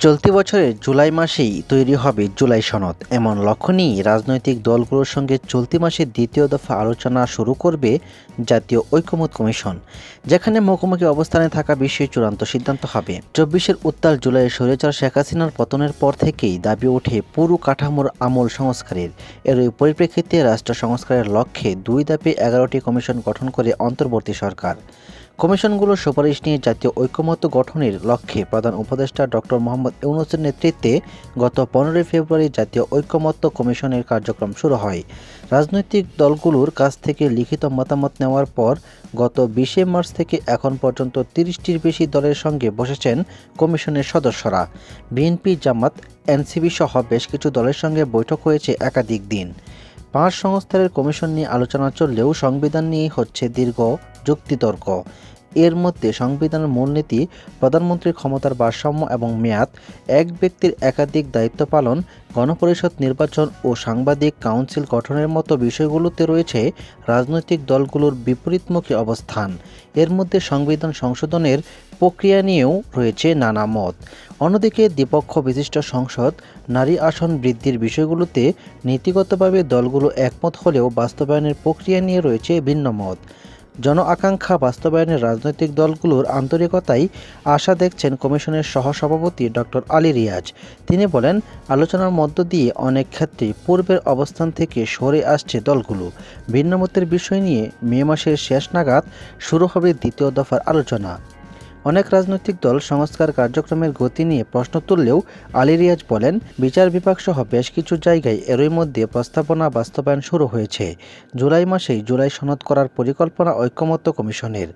চলতি বছরের জুলাই মাসেই তৈরি হবে জুলাই সনদ, এমন লক্ষ্য নিয়ে রাজনৈতিক দলগুলোর সঙ্গে চলতি মাসে দ্বিতীয় দফা আলোচনা শুরু করবে জাতীয় ঐকমত্য কমিশন, যেখানে মুখোমুখি অবস্থানে থাকা বিষয়ে চূড়ান্ত সিদ্ধান্ত হবে। 24-এর উত্তাল জুলাইয়ে স্বৈরাচার শেখ হাসিনার পতনের পর থেকেই দাবি ওঠে পুরো কাঠামোর আমূল সংস্কারের। এরই পরিপ্রেক্ষিতে রাষ্ট্র সংস্কারের লক্ষ্যে 2 ধাপে 11টি কমিশন গঠন করে অন্তর্বর্তী সরকার। কমিশনগুলোর সুপারিশ নিয়ে জাতীয় ঐকমত্য গঠনের লক্ষ্যে প্রধান উপদেষ্টা ডক্টর মোহাম্মদ ইউনূসের নেতৃত্বে গত 15 ফেব্রুয়ারি জাতীয় ঐকমত্য কমিশনের কার্যক্রম শুরু হয়। রাজনৈতিক দলগুলোর কাছ থেকে লিখিত মতামত নেওয়ার পর গত 20 মার্চ থেকে এখন পর্যন্ত 30টির বেশি দলের সঙ্গে বসেছেন কমিশনের সদস্যরা। বিএনপি, জামাত, এনসিপি সহ বেশ কিছু দলের সঙ্গে বৈঠক হয়েছে একাধিক দিন। 5 সংস্থারের কমিশন নিয়ে আলোচনা চললেও সংবিধান নিয়ে হচ্ছে দীর্ঘ যুক্তিতর্ক। এর মধ্যে সংবিধানের মূলনীতি, প্রধানমন্ত্রীর ক্ষমতার ভারসাম্য এবং মেয়াদ, এক ব্যক্তির একাধিক দায়িত্ব পালন, গণপরিষদ নির্বাচন ও সাংবাদিক কাউন্সিল গঠনের মতো বিষয়গুলোতে রয়েছে রাজনৈতিক দলগুলোর বিপরীতমুখী অবস্থান। এর মধ্যে সংবিধান সংশোধনের প্রক্রিয়া নিয়েও রয়েছে নানা মত। অন্যদিকে দ্বিপক্ষ বিশিষ্ট সংসদ নারী আসন বৃদ্ধির বিষয়গুলোতে নীতিগতভাবে দলগুলো একমত হলেও বাস্তবায়নের প্রক্রিয়া নিয়ে রয়েছে ভিন্ন মত। জন আকাঙ্ক্ষা বাস্তবায়নের রাজনৈতিক দলগুলোর আন্তরিকতায় আশা দেখছেন কমিশনের সহসভাপতি ডক্টর আলী রিয়াজ। তিনি বলেন, আলোচনার মধ্য দিয়ে অনেক ক্ষেত্রেই পূর্বের অবস্থান থেকে সরে আসছে দলগুলো। ভিন্নমতের বিষয় নিয়ে মে মাসের শেষ নাগাদ শুরু হবে দ্বিতীয় দফার আলোচনা। অনেক রাজনৈতিক দল সংস্কার কার্যক্রমের গতি নিয়ে প্রশ্ন তুললেও আলী রিয়াজ বলেন, বিচার বিভাগ সহ বেশ কিছু জায়গায় এরই মধ্যে প্রস্তাবনা বাস্তবায়ন শুরু হয়েছে। জুলাই মাসেই জুলাই সনদ করার পরিকল্পনা ঐকমত্য কমিশনের।